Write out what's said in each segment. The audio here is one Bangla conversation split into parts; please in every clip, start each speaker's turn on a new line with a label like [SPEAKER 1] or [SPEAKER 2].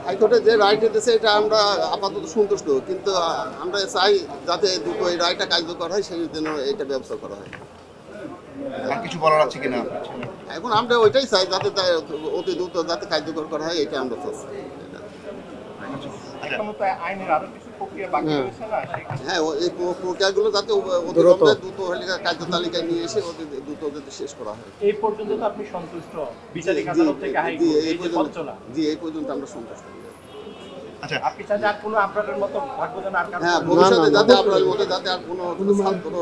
[SPEAKER 1] হাইকোর্টে যে রায় দিতেছে এটা আমরা আপাতত সন্তুষ্ট, কিন্তু আমরা চাই যাতে দ্রুত এই রায়টা কার্যকর হয়, সেই জন্য এটা ব্যবস্থা করা হয়।
[SPEAKER 2] আর কিছু বলার আছে কিনা?
[SPEAKER 1] এখন আমরা ওইটাই চাই যাতে অতি দ্রুত যাতে কার্যকর করা হয়, এটা আমরা চাচ্ছি। হ্যাঁ, এই প্রক্রিয়াগুলো যাতে অতিরম্বে দ্রুত হলে কার্য তালিকায় নিয়ে এসে অতি দ্রুত যাতে শেষ করা হয়।
[SPEAKER 3] এই পর্যন্ত তো আপনি সন্তুষ্ট বিচারিক আদালত থেকে হাইকোর্ট এই যে পঞ্চনা।
[SPEAKER 1] জি, এই পর্যন্ত আমরা সন্তুষ্ট।
[SPEAKER 2] আচ্ছা,
[SPEAKER 3] আপনি চান আর কোনো আপনাদের মতো ভাগ্যজন আর কারো?
[SPEAKER 1] হ্যাঁ, ভবিষ্যতে যাতে আপনার মতো যাতে আর কোনো ছাত্র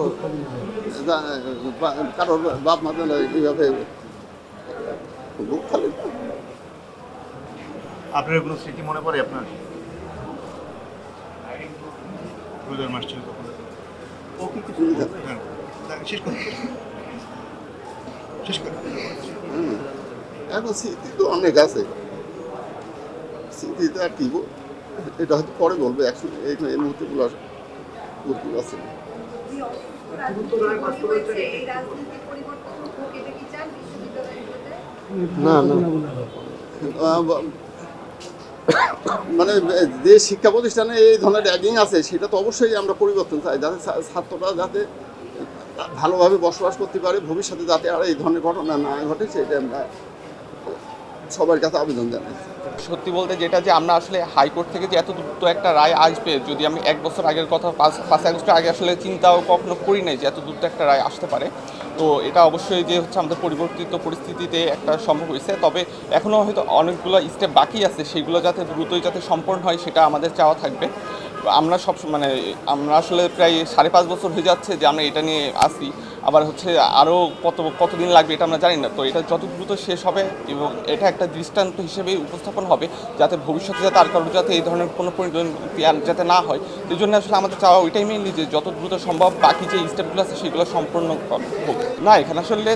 [SPEAKER 1] কারোর বাপ মা এইভাবে বুক খালি।
[SPEAKER 2] আপনার কোনো স্মৃতি মনে পড়ে আপনার? রোজার মাস ছিল তখন।
[SPEAKER 3] ও কি কিছু বলবে?
[SPEAKER 2] হ্যাঁ, শেষ করে শেষ করে
[SPEAKER 1] এখন স্মৃতি তো অনেক আছে, স্মৃতি তো আর কি এটা হয়তো পরে বলবে, এই মুহূর্তে বলার আছে। না না, মানে যে শিক্ষা প্রতিষ্ঠানে এই ধরনের র্যাগিং আছে সেটা তো অবশ্যই আমরা পরিবর্তন চাই, যাতে ছাত্ররা যাতে ভালোভাবে বসবাস করতে পারে, ভবিষ্যতে যাতে আর এই ধরনের ঘটনা না ঘটে সেটা আমরা সবার কাছে আবেদন জানাই।
[SPEAKER 4] সত্যি বলতে যেটা যে আমরা আসলে হাইকোর্ট থেকে যে এত দ্রুত একটা রায় আসবে, যদি আমি 1 বছর আগের কথা 5 আগস্টের আগে আসলে চিন্তাও কখনো করি নাই যে এত দ্রুত একটা রায় আসতে পারে। তো এটা অবশ্যই যে হচ্ছে আমাদের পরিবর্তিত পরিস্থিতিতে একটা সম্ভব হয়েছে। তবে এখনও হয়তো অনেকগুলো স্টেপ বাকি আছে, সেগুলো যাতে দ্রুতই যাতে সম্পন্ন হয় সেটা আমাদের চাওয়া থাকবে। আমরা মানে আমরা আসলে প্রায় 5.5 বছর হয়ে যাচ্ছে যে আমরা এটা নিয়ে আসি, আবার হচ্ছে আরও কতদিন লাগবে এটা আমরা জানি না। তো এটা যত দ্রুত শেষ হবে এবং এটা একটা দৃষ্টান্ত হিসেবে উপস্থাপন হবে যাতে ভবিষ্যতে যাতে আর কারো যাতে এই ধরনের কোনো পরিণতি যাতে না হয়। এই জন্য আসলে আমাদের চাওয়া ওইটাই মেইনলি যে যত দ্রুত সম্ভব বাকি যে স্টেপগুলো আছে সেগুলো সম্পূর্ণ হোক। না, এখানে আসলে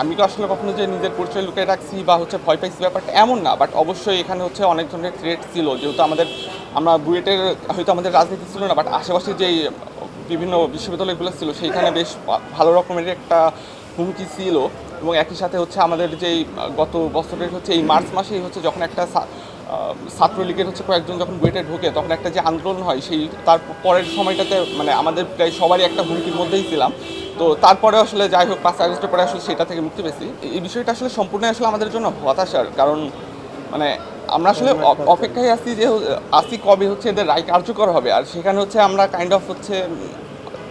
[SPEAKER 4] আমি তো আসলে কখনো যে নিজের পরিচয় লুকিয়ে রাখছি বা হচ্ছে ভয় পাইছি ব্যাপারটা এমন না, বাট অবশ্যই এখানে হচ্ছে অনেক ধরনের থ্রেট ছিল, যেহেতু আমরা বুয়েটের হয়তো আমাদের রাজনীতি ছিল না, বাট আশেপাশে যেই বিভিন্ন বিশ্ববিদ্যালয়গুলো ছিল সেইখানে বেশ ভালো রকমের একটা হুমকি ছিল। এবং একই সাথে হচ্ছে আমাদের যেই গত বছরের হচ্ছে এই মার্চ মাসেই হচ্ছে যখন একটা ছাত্রলীগের হচ্ছে কয়েকজন যখন বুয়েটে ঢোকে তখন একটা যে আন্দোলন হয়, সেই তার পরের সময়টাতে মানে আমাদের প্রায় সবারই একটা হুমকির মধ্যেই ছিলাম। তো তারপরে আসলে যাই হোক 5 আগস্টের পরে আসলে সেটা থেকে মুক্তি পেয়েছি। এই বিষয়টা আসলে সম্পূর্ণ আসলে আমাদের জন্য হতাশার, কারণ মানে আমরা আসলে অপেক্ষায় আছি কবে হচ্ছে এদের রায় কার্যকর হবে। আর সেখানে হচ্ছে আমরা কাইন্ড অফ হচ্ছে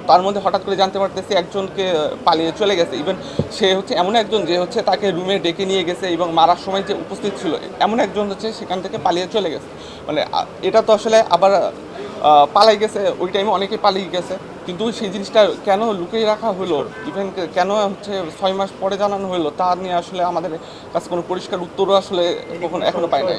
[SPEAKER 4] তার মধ্যে হঠাৎ করে জানতে পারতেছি একজনকে পালিয়ে চলে গেছে। ইভেন সে হচ্ছে এমন একজন যে হচ্ছে তাকে রুমে ডেকে নিয়ে গেছে এবং মারার সময় যে উপস্থিত ছিল এমন একজন হচ্ছে সেখান থেকে পালিয়ে চলে গেছে। মানে এটা তো আসলে আবার পালাই গেছে, ওই টাইমে অনেকে পালিয়ে গেছে, কিন্তু সেই জিনিসটা কেন লুকিয়ে রাখা হলো, ইভেন কেন হচ্ছে 6 মাস পরে জানানো হলো, তা নিয়ে আসলে আমাদের কাছে কোনো পরিষ্কার উত্তরও আসলে এখনো পাই নাই।